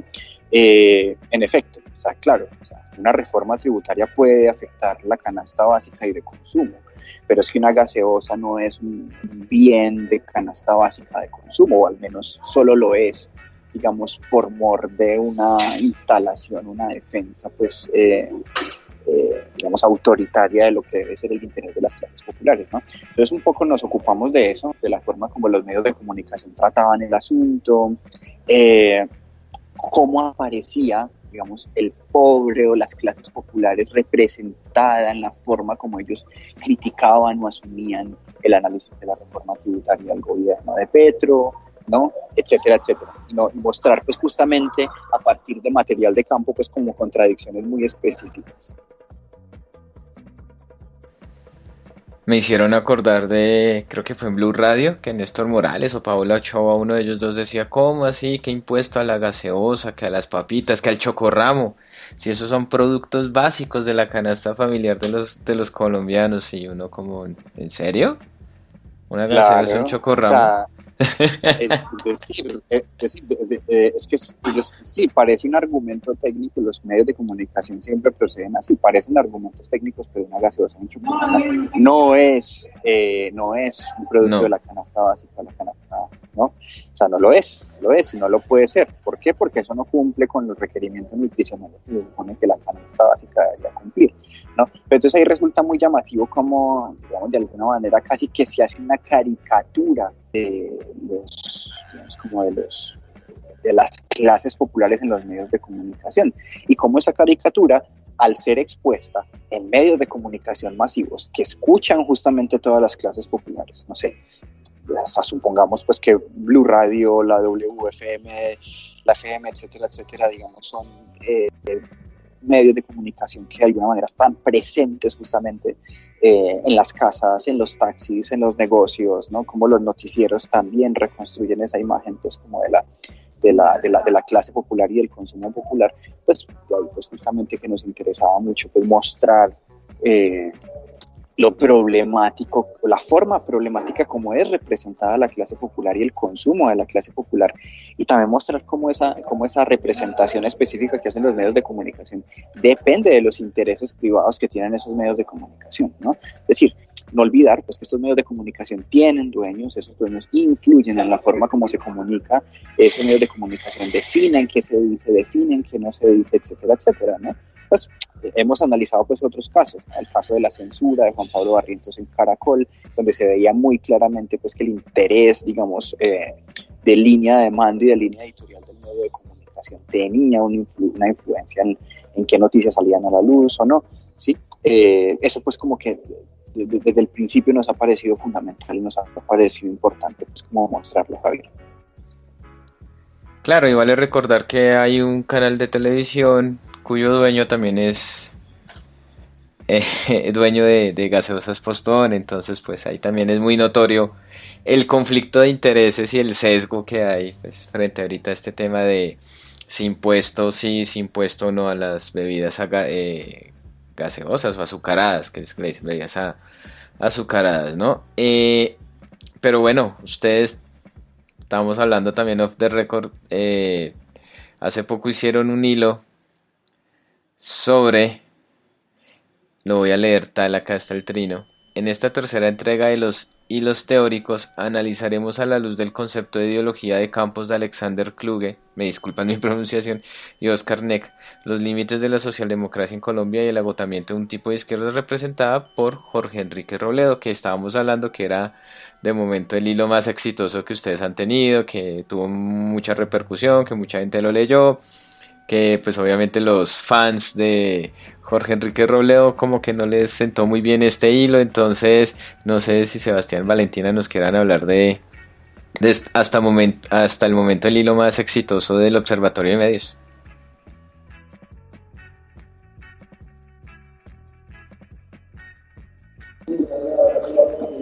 En efecto, o sea, claro, o sea, una reforma tributaria puede afectar la canasta básica y de consumo, pero es que una gaseosa no es un bien de canasta básica de consumo, o al menos solo lo es, digamos, por mor de una instalación, una defensa, pues, digamos, autoritaria de lo que debe ser el interés de las clases populares, ¿no? Entonces, un poco nos ocupamos de eso, de la forma como los medios de comunicación trataban el asunto, cómo aparecía, digamos, el pobre o las clases populares representada en la forma como ellos criticaban o asumían el análisis de la reforma tributaria del gobierno de Petro, ¿no? Etcétera, etcétera. Y mostrar, pues, justamente a partir de material de campo, pues, como contradicciones muy específicas. Me hicieron acordar de, creo que fue en Blue Radio, que Néstor Morales o Paola Ochoa, uno de ellos dos decía, ¿cómo así? ¿Qué impuesto a la gaseosa, que a las papitas, que al chocorramo? Si esos son productos básicos de la canasta familiar de los colombianos, y uno como, ¿en serio? ¿Una gaseosa, un Claro, o chocorramo? sea, es que sí, parece un argumento técnico, los medios de comunicación siempre proceden así, parecen argumentos técnicos, pero una gaseosa en chocolate no es un producto de No. la canasta básica de la canasta, ¿no? O sea, no lo es y no lo puede ser. ¿Por qué? Porque eso no cumple con los requerimientos nutricionales que se supone que la canasta básica debería cumplir, ¿no? Pero entonces ahí resulta muy llamativo como, digamos, de alguna manera casi que se hace una caricatura de las clases populares en los medios de comunicación, y cómo esa caricatura, al ser expuesta en medios de comunicación masivos que escuchan justamente todas las clases populares, no sé, supongamos pues que Blue Radio, la WFM, la FM, etcétera, etcétera, digamos, son medios de comunicación que de alguna manera están presentes justamente en las casas, en los taxis, en los negocios, ¿no? Como los noticieros también reconstruyen esa imagen, pues, como de la clase popular y del consumo popular, pues justamente que nos interesaba mucho pues mostrar lo problemático, la forma problemática como es representada la clase popular y el consumo de la clase popular, y también mostrar cómo esa representación específica que hacen los medios de comunicación depende de los intereses privados que tienen esos medios de comunicación, ¿no? Es decir, no olvidar pues, que estos medios de comunicación tienen dueños, esos dueños influyen en la forma como se comunica, esos medios de comunicación definen qué se dice, definen qué no se dice, etcétera, etcétera, ¿no? Pues hemos analizado pues otros casos, ¿no? El caso de la censura de Juan Pablo Barrientos en Caracol, donde se veía muy claramente pues que el interés, digamos, de línea de mando y de línea editorial del medio de comunicación tenía una influencia en qué noticias salían a la luz o no, ¿sí? Eso pues como que desde el principio nos ha parecido fundamental y nos ha parecido importante pues como mostrarlo, Javier. Claro, y vale recordar que hay un canal de televisión cuyo dueño también es dueño de Gaseosas Postón, entonces pues ahí también es muy notorio el conflicto de intereses y el sesgo que hay pues, frente ahorita a este tema de si impuesto sí, si impuesto no a las bebidas gaseosas o azucaradas, que es que le dicen bebidas azucaradas, ¿no? Pero bueno, ustedes, estábamos hablando también off the record, hace poco hicieron un hilo sobre, lo voy a leer tal, acá está el trino. En esta tercera entrega de los hilos teóricos analizaremos a la luz del concepto de ideología de campos de Alexander Kluge, me disculpan mi pronunciación, y Oscar Neck, los límites de la socialdemocracia en Colombia y el agotamiento de un tipo de izquierda representada por Jorge Enrique Robledo, que estábamos hablando que era de momento el hilo más exitoso que ustedes han tenido, que tuvo mucha repercusión, que mucha gente lo leyó, que pues obviamente los fans de Jorge Enrique Robledo como que no les sentó muy bien este hilo, entonces no sé si Sebastián y Valentina nos quieran hablar hasta el momento el hilo más exitoso del Observatorio de Medios.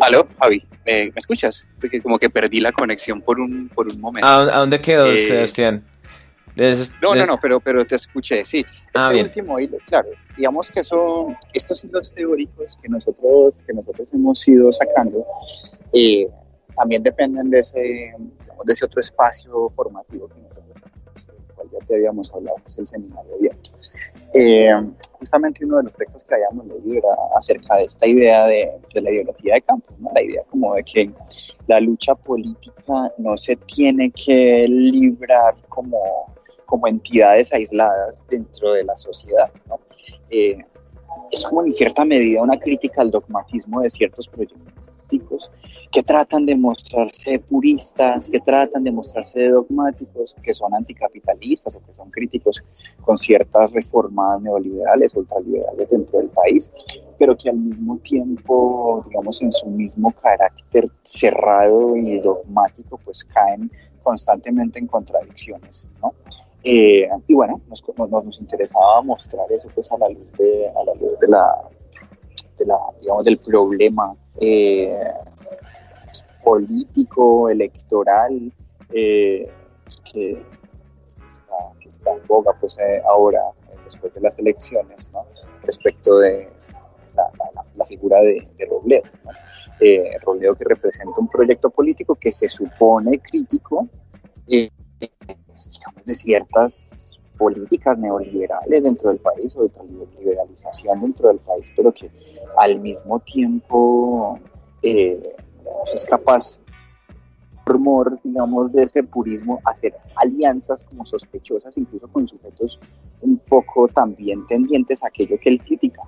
Aló, Javi, ¿me escuchas? Porque como que perdí la conexión por un momento. ¿A dónde quedó, Eh, Sebastián? pero te escuché, sí. Ah, Este bien. último hilo, claro, digamos que estos hilos teóricos que nosotros hemos ido sacando, eh, también dependen digamos, de ese otro espacio formativo que nosotros tenemos, del cual ya te habíamos hablado, que es el seminario abierto. Eh, Justamente uno de los textos que habíamos leído era acerca de esta idea de la ideología de campo, ¿no? La idea como de que la lucha política no se tiene que librar como entidades aisladas dentro de la sociedad, ¿no? Eh, es como en cierta medida una crítica al dogmatismo de ciertos proyectos políticos que tratan de mostrarse puristas, que tratan de mostrarse dogmáticos, que son anticapitalistas o que son críticos con ciertas reformas neoliberales o ultraliberales dentro del país, pero que al mismo tiempo, digamos, en su mismo carácter cerrado y dogmático, pues caen constantemente en contradicciones, ¿no? Y bueno, nos interesaba mostrar eso pues a la luz digamos, del problema político, electoral, eh, que, que está en boga pues ahora, después de las elecciones, ¿no? Respecto de la figura de Robledo, ¿no? Robledo que representa un proyecto político que se supone crítico, digamos, de ciertas políticas neoliberales dentro del país o de liberalización dentro del país, pero que al mismo tiempo digamos, es capaz, por mor, digamos, de ese purismo, hacer alianzas como sospechosas, incluso con sujetos un poco también tendientes a aquello que él critica.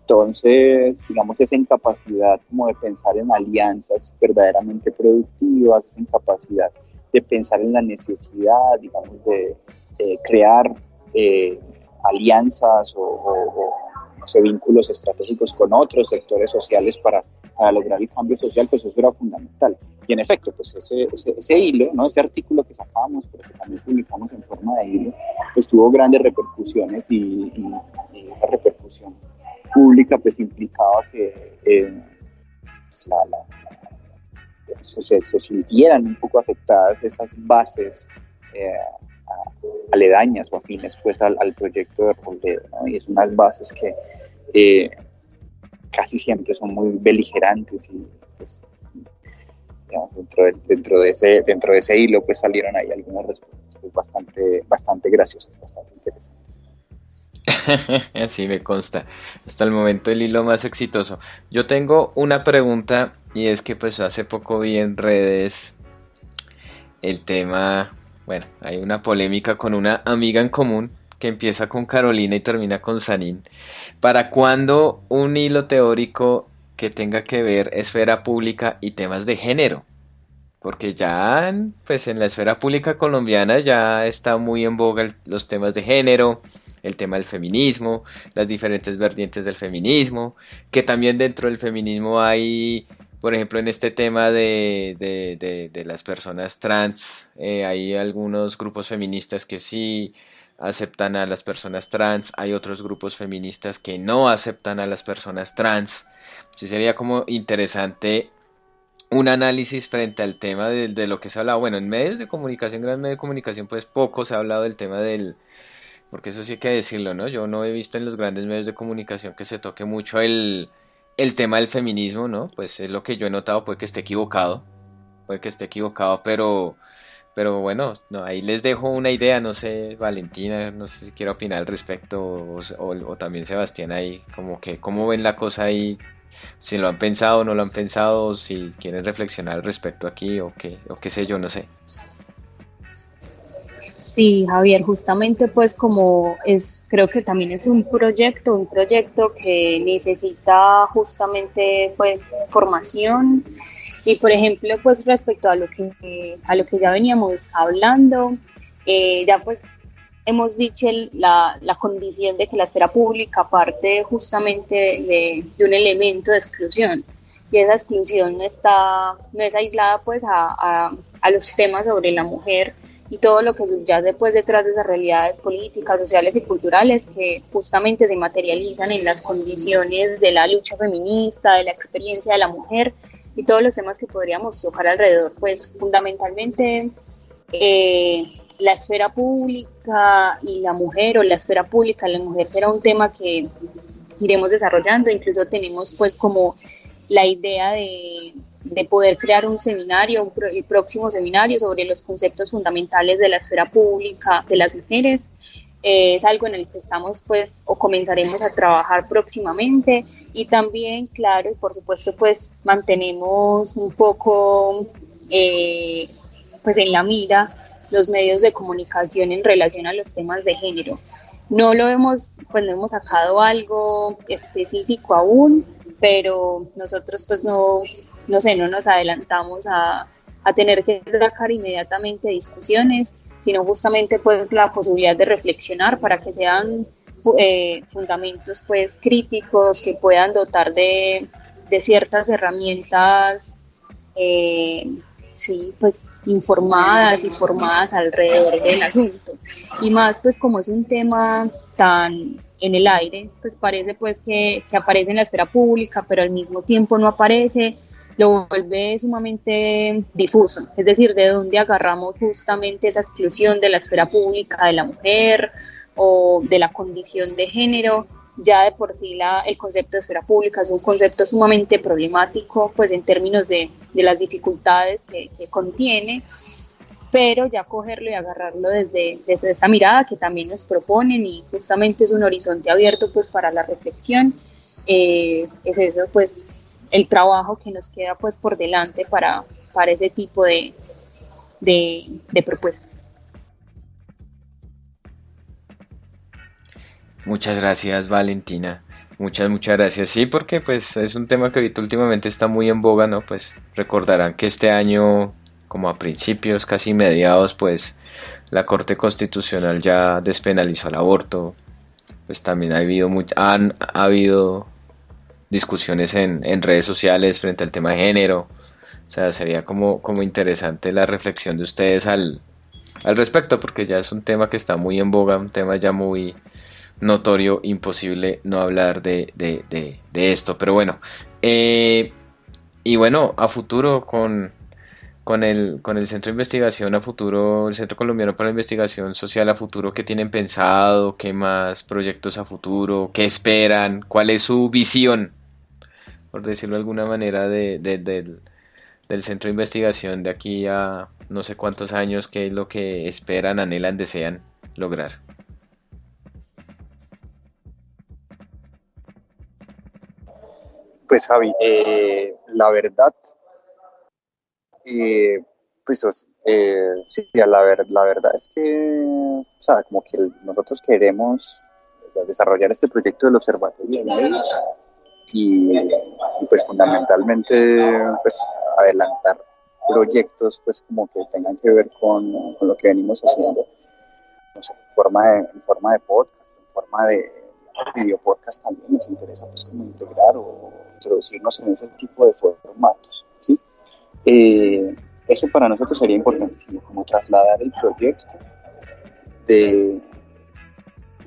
Entonces, digamos, esa incapacidad como de pensar en alianzas verdaderamente productivas, esa incapacidad de pensar en la necesidad, digamos, de crear alianzas no sé, vínculos estratégicos con otros sectores sociales para lograr el cambio social, pues eso era fundamental. Y en efecto, pues ese hilo, ¿no? Ese artículo que sacábamos, pero que también publicamos en forma de hilo, pues tuvo grandes repercusiones y esa repercusión pública pues implicaba que se sintieran un poco afectadas esas bases aledañas o afines pues al proyecto de Robledo, ¿no? Y es unas bases que casi siempre son muy beligerantes y pues, digamos, dentro de ese hilo pues salieron ahí algunas respuestas pues, bastante graciosas, bastante interesantes. Así me consta. Hasta el momento el hilo más exitoso. Yo tengo una pregunta y es que pues hace poco vi en redes el tema, bueno, hay una polémica con una amiga en común que empieza con Carolina y termina con Sanín. ¿Para cuándo un hilo teórico que tenga que ver esfera pública y temas de género? Porque ya pues en la esfera pública colombiana ya está muy en boga los temas de género, el tema del feminismo, las diferentes vertientes del feminismo, que también dentro del feminismo hay, por ejemplo, en este tema de las personas trans, hay algunos grupos feministas que sí aceptan a las personas trans, hay otros grupos feministas que no aceptan a las personas trans. Sí sería como interesante un análisis frente al tema de lo que se ha hablado. Bueno, en medios de comunicación, gran medio de comunicación, pues poco se ha hablado del tema del, porque eso sí hay que decirlo, ¿no? Yo no he visto en los grandes medios de comunicación que se toque mucho el tema del feminismo, ¿no? Pues es lo que yo he notado, puede que esté equivocado, pero bueno, no, ahí les dejo una idea, no sé, Valentina, no sé si quiere opinar al respecto, o también Sebastián ahí, como que, ¿cómo ven la cosa ahí? Si lo han pensado o no lo han pensado, si quieren reflexionar al respecto aquí, o qué sé yo, no sé. Sí, Javier, justamente pues como es, creo que también es un proyecto que necesita justamente pues formación y por ejemplo pues respecto a lo que ya veníamos hablando, ya pues hemos dicho la condición de que la esfera pública parte justamente de un elemento de exclusión y esa exclusión no es aislada pues a los temas sobre la mujer y todo lo que subyace pues detrás de esas realidades políticas, sociales y culturales que justamente se materializan en las condiciones de la lucha feminista, de la experiencia de la mujer y todos los temas que podríamos tocar alrededor, pues fundamentalmente la esfera pública y la mujer o la esfera pública, la mujer será un tema que iremos desarrollando, incluso tenemos pues como la idea de poder crear un seminario, el próximo seminario sobre los conceptos fundamentales de la esfera pública de las mujeres. Es algo en el que estamos pues o comenzaremos a trabajar próximamente y también, claro, y por supuesto pues mantenemos un poco pues en la mira los medios de comunicación en relación a los temas de género. No lo hemos, pues no hemos sacado algo específico aún, pero nosotros pues no sé, no nos adelantamos a tener que sacar inmediatamente discusiones, sino justamente pues la posibilidad de reflexionar para que sean fundamentos pues críticos que puedan dotar de ciertas herramientas eh, sí, pues informadas y formadas alrededor del asunto. Y más pues como es un tema tan en el aire, pues parece pues que aparece en la esfera pública, pero al mismo tiempo no aparece, lo vuelve sumamente difuso. Es decir, de dónde agarramos justamente esa exclusión de la esfera pública de la mujer o de la condición de género. Ya de por sí el concepto de esfera pública es un concepto sumamente problemático, pues en términos de las dificultades que contiene, pero ya cogerlo y agarrarlo desde esta mirada que también nos proponen y justamente es un horizonte abierto pues para la reflexión, es eso pues el trabajo que nos queda pues por delante para ese tipo de propuestas. Muchas gracias, Valentina. Muchas gracias. Sí, porque pues es un tema que ahorita últimamente está muy en boga, ¿no? Pues recordarán que este año, como a principios, casi mediados, pues la Corte Constitucional ya despenalizó el aborto. Pues también ha habido discusiones en redes sociales frente al tema de género. O sea, sería como interesante la reflexión de ustedes al respecto, porque ya es un tema que está muy en boga, un tema ya muy notorio, imposible no hablar de esto. Pero bueno, y bueno, a futuro con el Centro de Investigación a futuro, el Centro Colombiano para la Investigación Social a futuro, ¿qué tienen pensado? ¿Qué más proyectos a futuro? ¿Qué esperan? ¿Cuál es su visión, por decirlo de alguna manera, del Centro de Investigación de aquí a no sé cuántos años? ¿Qué es lo que esperan, anhelan, desean lograr? Pues Javi, la verdad, eh, sí, la verdad es que, o sea, como que nosotros queremos, o sea, desarrollar este proyecto del observatorio de medios y pues fundamentalmente pues adelantar proyectos pues como que tengan que ver con lo que venimos haciendo, no sé, en forma de podcast, en forma de video podcast también nos interesa pues como integrar o introducirnos en ese tipo de formatos, ¿sí? Eso para nosotros sería importantísimo, como trasladar el proyecto de,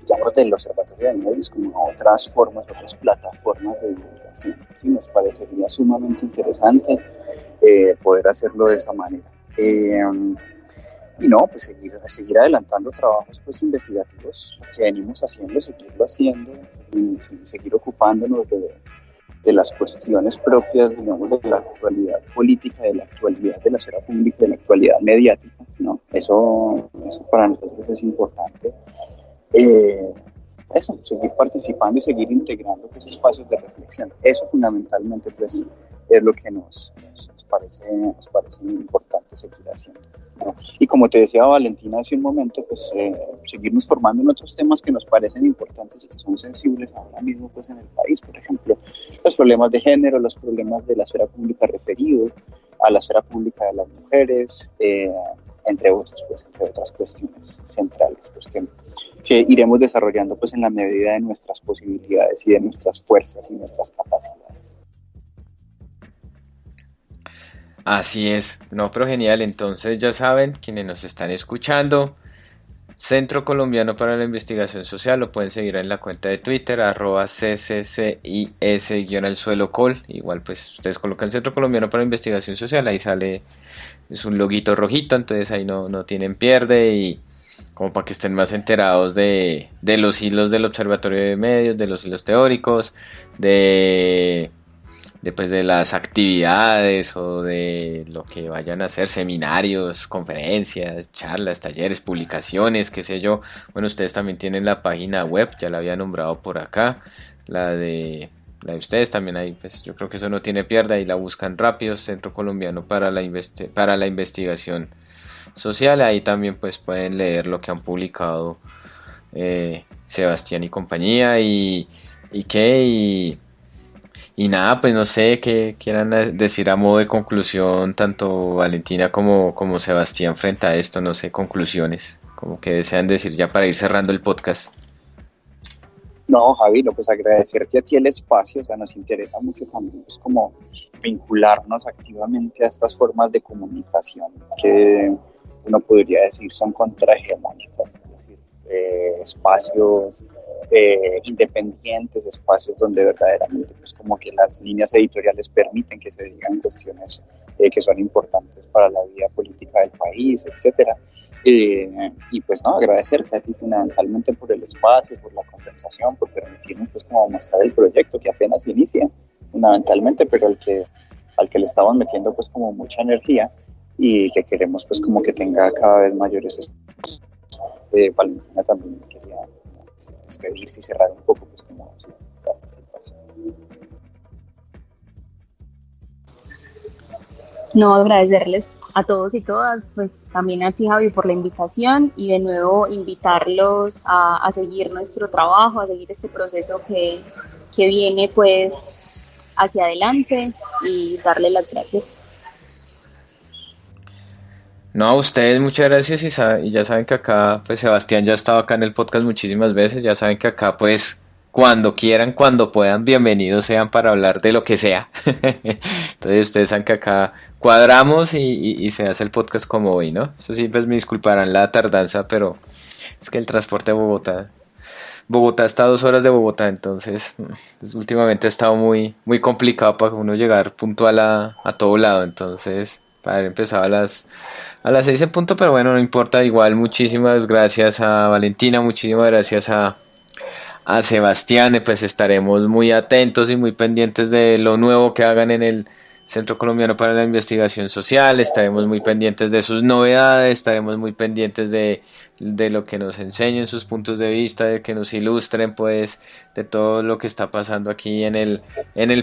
digamos, del Observatorio de Medios como a otras formas, otras plataformas de divulgación. Sí, nos parecería sumamente interesante poder hacerlo de esa manera. Y no, pues seguir adelantando trabajos pues investigativos que venimos haciendo, seguirlo haciendo, y seguir ocupándonos de las cuestiones propias, digamos, de la actualidad política, de la actualidad de la esfera pública, de la actualidad mediática, ¿no? Eso para nosotros es importante. Eso, seguir participando y seguir integrando pues, espacios de reflexión. Eso fundamentalmente pues, es lo que nos parece muy importante seguir haciendo, ¿no? Y como te decía Valentina hace un momento, pues seguirnos formando en otros temas que nos parecen importantes y que son sensibles ahora mismo pues, en el país. Por ejemplo, los problemas de género, los problemas de la esfera pública referidos a la esfera pública de las mujeres, entre otras cuestiones centrales pues, que iremos desarrollando pues en la medida de nuestras posibilidades y de nuestras fuerzas y nuestras capacidades. Así es, no, pero genial, entonces ya saben, quienes nos están escuchando, Centro Colombiano para la Investigación Social, lo pueden seguir en la cuenta de Twitter, @cccis_al-suelo_col, igual pues ustedes colocan Centro Colombiano para la Investigación Social, ahí sale, es un loguito rojito, entonces ahí no tienen pierde y como para que estén más enterados de los hilos del Observatorio de Medios, de los hilos teóricos, pues de las actividades o de lo que vayan a hacer, seminarios, conferencias, charlas, talleres, publicaciones, qué sé yo. Bueno, ustedes también tienen la página web, ya la había nombrado por acá, la de ustedes también ahí, pues yo creo que eso no tiene pierde, y la buscan rápido, Centro Colombiano para la Investigación Social, ahí también pues pueden leer lo que han publicado Sebastián y compañía y nada, pues no sé qué quieran decir a modo de conclusión, tanto Valentina como Sebastián frente a esto, no sé, conclusiones, como que desean decir ya para ir cerrando el podcast. No, Javi, no, pues agradecerte a ti el espacio, o sea, nos interesa mucho también pues como vincularnos activamente a estas formas de comunicación que uno podría decir son contrahegemónicas, es decir, espacios independientes, espacios donde verdaderamente pues como que las líneas editoriales permiten que se digan cuestiones que son importantes para la vida política del país, etcétera. Y pues no, agradecerte a ti fundamentalmente por el espacio, por la conversación, por permitirnos pues como mostrar el proyecto que apenas inicia, fundamentalmente, pero al que le estamos metiendo pues como mucha energía y que queremos pues como que tenga cada vez mayores espacios. Valentina también quería despedirse y cerrar un poco pues como su participación. No, agradecerles a todos y todas, pues también a ti, Javi, por la invitación y de nuevo invitarlos a seguir nuestro trabajo, a seguir este proceso que viene pues hacia adelante y darle las gracias. No, a ustedes muchas gracias y ya saben que acá, pues Sebastián ya ha estado acá en el podcast muchísimas veces, ya saben que acá pues cuando quieran, cuando puedan, bienvenidos sean para hablar de lo que sea. Entonces ustedes saben que acá cuadramos y se hace el podcast como hoy, ¿no? Eso sí, pues me disculparán la tardanza, pero es que el transporte de Bogotá está a 2 horas de Bogotá, entonces pues, últimamente ha estado muy complicado para uno llegar puntual a todo lado, entonces para haber empezado a las 6 en punto, pero bueno, no importa, igual muchísimas gracias a Valentina, muchísimas gracias a Sebastián, pues estaremos muy atentos y muy pendientes de lo nuevo que hagan en el Centro Colombiano para la Investigación Social, estaremos muy pendientes de sus novedades, estaremos muy pendientes de lo que nos enseñen sus puntos de vista, de que nos ilustren pues de todo lo que está pasando aquí en el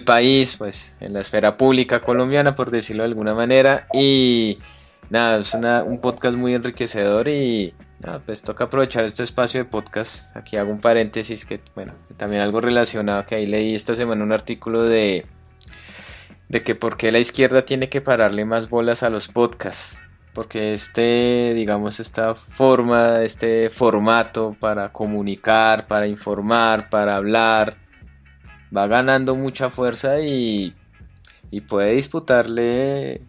país, pues en la esfera pública colombiana, por decirlo de alguna manera, y nada, es un podcast muy enriquecedor y nada, pues toca aprovechar este espacio de podcast. Aquí hago un paréntesis que, bueno, también algo relacionado que ahí leí esta semana un artículo de que por qué la izquierda tiene que pararle más bolas a los podcasts. Porque digamos, esta forma, este formato para comunicar, para informar, para hablar, va ganando mucha fuerza y puede disputarle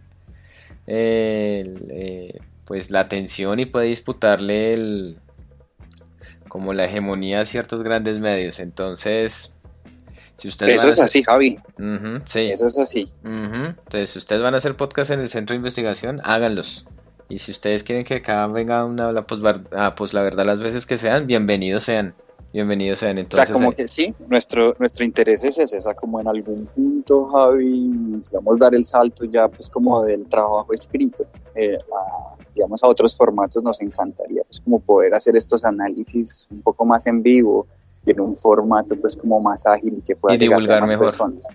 pues la atención y puede disputarle como la hegemonía de ciertos grandes medios. Entonces, si ustedes Eso van a es hacer... así, Javi. Sí. Eso es así. Entonces, si ustedes van a hacer podcast en el centro de investigación, háganlos. Y si ustedes quieren que acá venga pues la verdad las veces que sean, bienvenidos sean. Bienvenidos sean. O sea, Entonces, como que sí, nuestro interés es ese, o sea, como en algún punto, Javi, digamos, dar el salto ya, pues, como del trabajo escrito, digamos, a otros formatos nos encantaría, pues, como poder hacer estos análisis un poco más en vivo y en un formato, pues, como más ágil y que pueda llegar a más mejor. personas.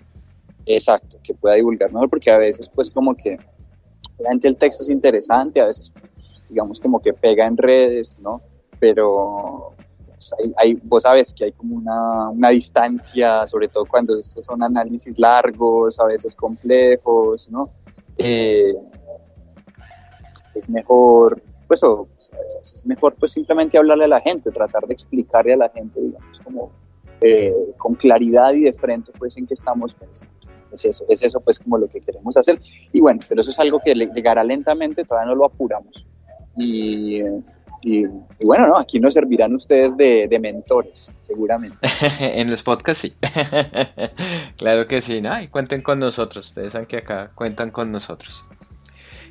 Exacto, que pueda divulgar mejor, porque a veces, pues, como que obviamente el texto es interesante, a veces, digamos, como que pega en redes, ¿no? Pero pues, vos sabes que hay como una distancia, sobre todo cuando estos son análisis largos, a veces complejos, ¿no? Es mejor, pues, es mejor, pues, simplemente hablarle a la gente, tratar de explicarle a la gente, digamos, como con claridad y de frente, pues, en qué estamos pensando. Es eso pues como lo que queremos hacer. Y bueno, pero eso es algo que llegará lentamente, todavía no lo apuramos. Y bueno, ¿no? Aquí nos servirán ustedes de mentores, seguramente. En los podcasts sí. Claro que sí, ¿no? Y cuenten con nosotros. Ustedes saben que acá cuentan con nosotros.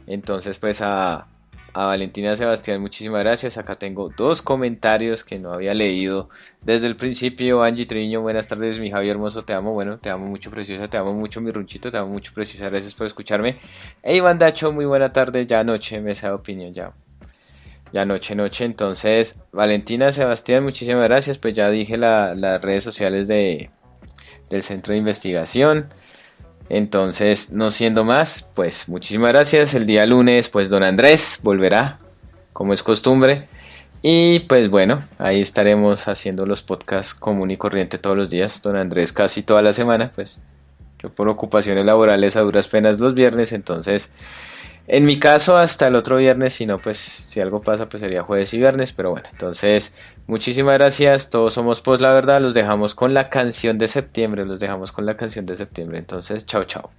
Entonces, pues a Valentina Sebastián, muchísimas gracias. Acá tengo 2 comentarios que no había leído desde el principio. Angie Triño, buenas tardes, mi Javi hermoso, te amo, bueno, te amo mucho, preciosa, te amo mucho, mi Runchito, te amo mucho, preciosa, gracias por escucharme. E Iván Dacho, muy buena tarde, ya noche, mesa de opinión, ya noche, entonces, Valentina Sebastián, muchísimas gracias, pues ya dije las redes sociales del centro de investigación. Entonces, no siendo más, pues muchísimas gracias. El día lunes, pues don Andrés volverá, como es costumbre. Y pues bueno, ahí estaremos haciendo los podcasts común y corriente todos los días. Don Andrés casi toda la semana, pues yo por ocupaciones laborales a duras penas los viernes. Entonces, en mi caso hasta el otro viernes, si no, pues si algo pasa, pues sería jueves y viernes. Pero bueno, entonces, muchísimas gracias. Todos somos Post La Verdad. Los dejamos con la canción de septiembre. Entonces, chao, chao.